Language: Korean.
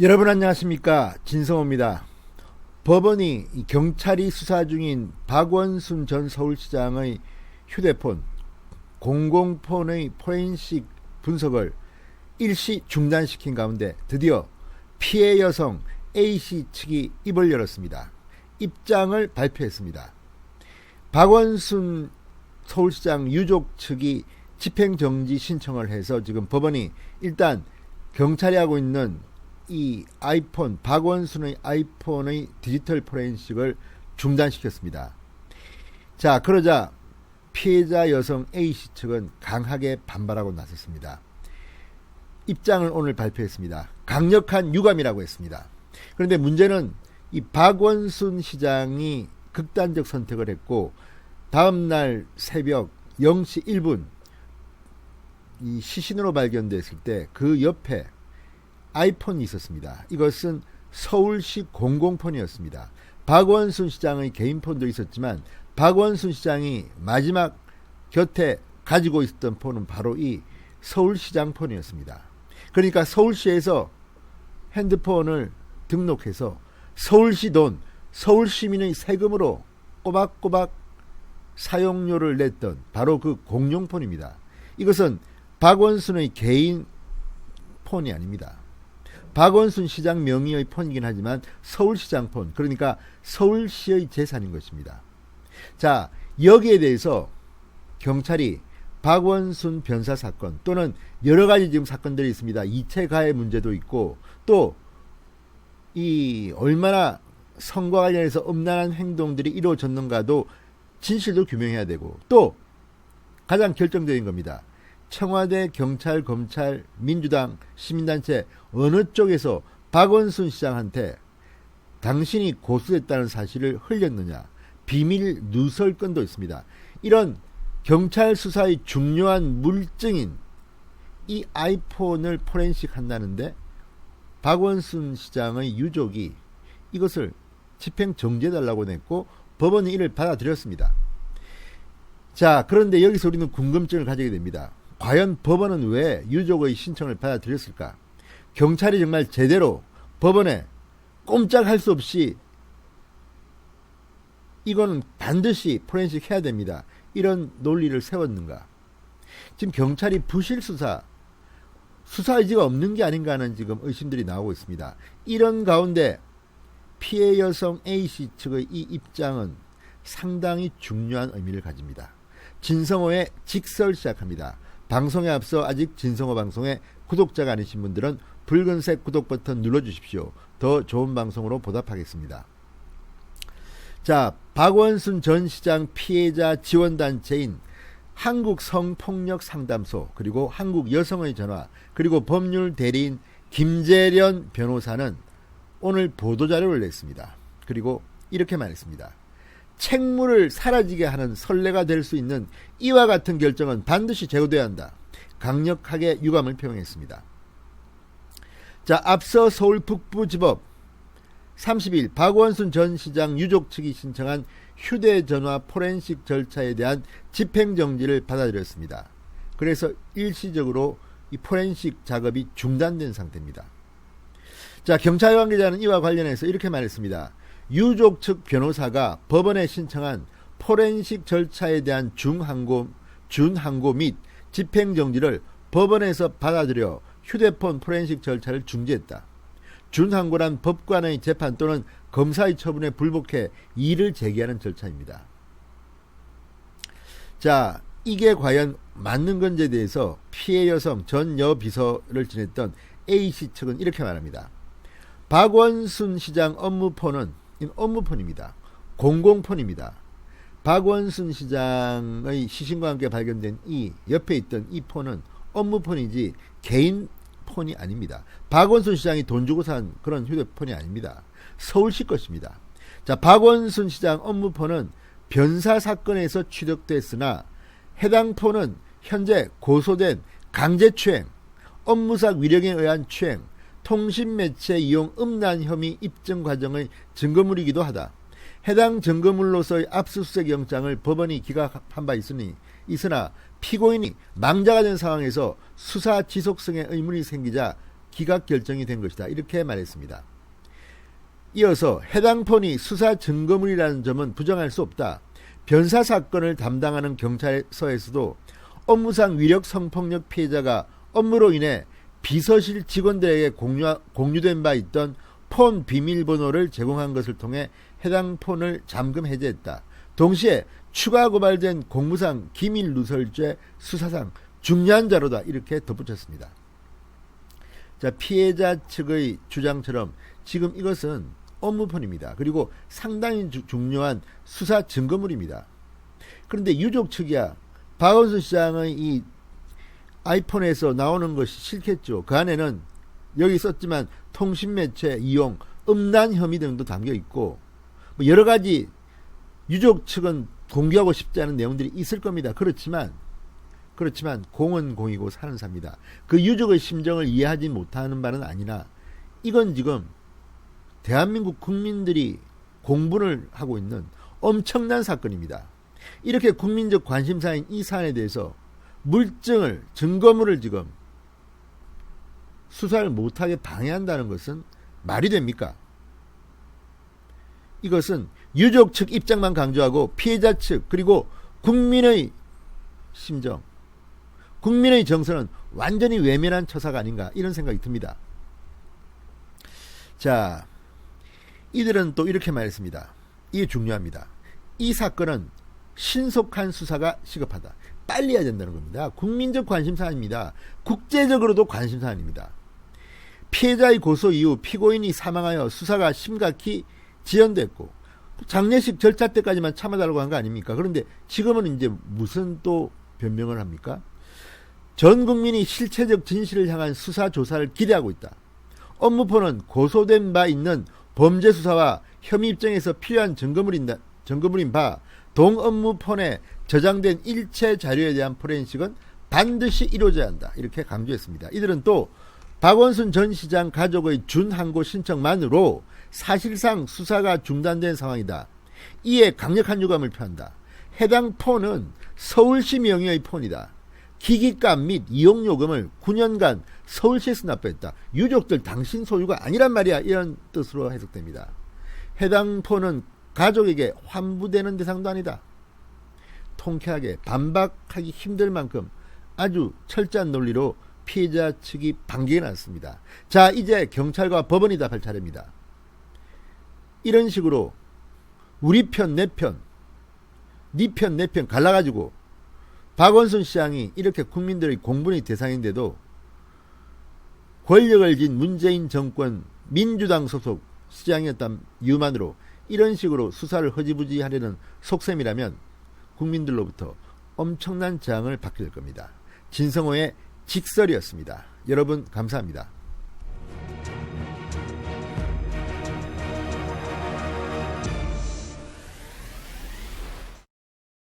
여러분 안녕하십니까, 진성호입니다. 법원이 경찰이 수사 중인 박원순 전 서울시장의 휴대폰, 공공폰의 포렌식 분석을 일시 중단시킨 가운데 드디어 피해 여성 A씨 측이 입을 열었습니다. 입장을 발표했습니다. 박원순 서울시장 유족 측이 집행정지 신청을 해서 지금 법원이 일단 경찰이 하고 있는 이 아이폰, 박원순의 아이폰의 디지털 포렌식을 중단시켰습니다. 자, 그러자 피해자 여성 A씨 측은 강하게 반발하고 나섰습니다. 입장을 오늘 발표했습니다. 강력한 유감이라고 했습니다. 그런데 문제는 이 박원순 시장이 극단적 선택을 했고, 다음날 새벽 0시 1분 이 시신으로 발견됐을 때 그 옆에 아이폰이 있었습니다. 이것은 서울시 공공폰이었습니다. 박원순 시장의 개인폰도 있었지만 박원순 시장이 마지막 곁에 가지고 있었던 폰은 바로 이 서울시장 폰이었습니다. 그러니까 서울시에서 핸드폰을 등록해서 서울시 돈, 서울시민의 세금으로 꼬박꼬박 사용료를 냈던 바로 그 공용폰입니다. 이것은 박원순의 개인 폰이 아닙니다. 박원순 시장 명의의 폰이긴 하지만 서울시장 폰, 그러니까 서울시의 재산인 것입니다. 자, 여기에 대해서 경찰이 박원순 변사 사건 또는 여러 가지 지금 사건들이 있습니다. 이체 가해 문제도 있고, 또 이 얼마나 성과 관련해서 엄란한 행동들이 이루어졌는가도 진실도 규명해야 되고, 또 가장 결정적인 겁니다. 청와대, 경찰, 검찰, 민주당, 시민단체 어느 쪽에서 박원순 시장한테 당신이 고소됐다는 사실을 흘렸느냐, 비밀 누설 건도 있습니다. 이런 경찰 수사의 중요한 물증인 이 아이폰을 포렌식 한다는데 박원순 시장의 유족이 이것을 집행 정지해달라고 냈고 법원이 이를 받아들였습니다. 자, 그런데 여기서 우리는 궁금증을 가지게 됩니다. 과연 법원은 왜 유족의 신청을 받아들였을까? 경찰이 정말 제대로 법원에 꼼짝할 수 없이 이거는 반드시 포렌식 해야 됩니다, 이런 논리를 세웠는가? 지금 경찰이 부실 수사 의지가 없는 게 아닌가 하는 지금 의심들이 나오고 있습니다. 이런 가운데 피해 여성 A씨 측의 이 입장은 상당히 중요한 의미를 가집니다. 진성호의 직설 시작합니다. 방송에 앞서 아직 진성호 방송에 구독자가 아니신 분들은 붉은색 구독 버튼 눌러주십시오. 더 좋은 방송으로 보답하겠습니다. 자, 박원순 전 시장 피해자 지원단체인 한국성폭력상담소, 그리고 한국여성의 전화, 그리고 법률 대리인 김재련 변호사는 오늘 보도자료를 냈습니다. 그리고 이렇게 말했습니다. 책무를 사라지게 하는 선례가 될 수 있는 이와 같은 결정은 반드시 제거돼야 한다. 강력하게 유감을 표명했습니다. 자, 앞서 서울 북부지법 30일 박원순 전 시장 유족 측이 신청한 휴대전화 포렌식 절차에 대한 집행정지를 받아들였습니다. 그래서 일시적으로 이 포렌식 작업이 중단된 상태입니다. 자, 경찰 관계자는 이와 관련해서 이렇게 말했습니다. 유족 측 변호사가 법원에 신청한 포렌식 절차에 대한 준항고 및 집행정지를 법원에서 받아들여 휴대폰 포렌식 절차를 중지했다. 준항고란 법관의 재판 또는 검사의 처분에 불복해 이의를 제기하는 절차입니다. 자, 이게 과연 맞는 건지에 대해서 피해 여성 전 여비서를 지냈던 A씨 측은 이렇게 말합니다. 박원순 시장 업무폰은 업무폰입니다. 공공폰입니다. 박원순 시장의 시신과 함께 발견된 이 옆에 있던 이 폰은 업무폰이지 개인 폰이 아닙니다. 박원순 시장이 돈 주고 산 그런 휴대폰이 아닙니다. 서울시 것입니다. 자, 박원순 시장 업무폰은 변사 사건에서 취득됐으나 해당 폰은 현재 고소된 강제추행, 업무상 위력에 의한 추행, 통신매체 이용 음란 혐의 입증 과정의 증거물이기도 하다. 해당 증거물로서의 압수수색 영장을 법원이 기각한 바 있으나 피고인이 망자가 된 상황에서 수사 지속성에 의문이 생기자 기각 결정이 된 것이다. 이렇게 말했습니다. 이어서 해당 폰이 수사 증거물이라는 점은 부정할 수 없다. 변사 사건을 담당하는 경찰서에서도 업무상 위력 성폭력 피해자가 업무로 인해 비서실 직원들에게 공유된 바 있던 폰 비밀번호를 제공한 것을 통해 해당 폰을 잠금 해제했다. 동시에 추가 고발된 공무상 기밀 누설죄 수사상 중요한 자료다. 이렇게 덧붙였습니다. 자, 피해자 측의 주장처럼 지금 이것은 업무폰입니다. 그리고 상당히 중요한 수사 증거물입니다. 그런데 유족 측이야 박원순 시장의 이 아이폰에서 나오는 것이 싫겠죠. 그 안에는 여기 썼지만 통신매체 이용, 음란 혐의 등도 담겨 있고 뭐 여러 가지 유족 측은 공개하고 싶지 않은 내용들이 있을 겁니다. 그렇지만 공은 공이고 사는 사입니다. 그 유족의 심정을 이해하지 못하는 바는 아니나 이건 지금 대한민국 국민들이 공분을 하고 있는 엄청난 사건입니다. 이렇게 국민적 관심사인 이 사안에 대해서 물증을, 증거물을 지금 수사를 못하게 방해한다는 것은 말이 됩니까? 이것은 유족 측 입장만 강조하고 피해자 측 그리고 국민의 심정, 국민의 정서는 완전히 외면한 처사가 아닌가 이런 생각이 듭니다. 자, 이들은 또 이렇게 말했습니다. 이게 중요합니다. 이 사건은 신속한 수사가 시급하다. 빨리 해야 된다는 겁니다. 국민적 관심사안입니다. 국제적으로도 관심사안입니다. 피해자의 고소 이후 피고인이 사망하여 수사가 심각히 지연됐고 장례식 절차 때까지만 참아달라고 한 거 아닙니까? 그런데 지금은 이제 무슨 또 변명을 합니까? 전 국민이 실체적 진실을 향한 수사 조사를 기대하고 있다. 업무폰은 고소된 바 있는 범죄 수사와 혐의 입증에서 필요한 증거물인 바 동업무폰에 저장된 일체 자료에 대한 포렌식은 반드시 이루어져야 한다. 이렇게 강조했습니다. 이들은 또 박원순 전 시장 가족의 준항고 신청만으로 사실상 수사가 중단된 상황이다. 이에 강력한 유감을 표한다. 해당 폰은 서울시 명의의 폰이다. 기기값 및 이용요금을 9년간 서울시에서 납부했다. 유족들 당신 소유가 아니란 말이야. 이런 뜻으로 해석됩니다. 해당 폰은 가족에게 환부되는 대상도 아니다. 통쾌하게 반박하기 힘들 만큼 아주 철저한 논리로 피해자 측이 반격이 났습니다. 자, 이제 경찰과 법원이 답할 차례입니다. 이런 식으로 우리 편, 내 편, 네 편, 내 편 갈라가지고 박원순 시장이 이렇게 국민들의 공분의 대상인데도 권력을 쥔 문재인 정권 민주당 소속 시장이었던 이유만으로 이런 식으로 수사를 허지부지 하려는 속셈이라면 국민들로부터 엄청난 저항을 받게 될 겁니다. 진성호의 직설이었습니다. 여러분 감사합니다.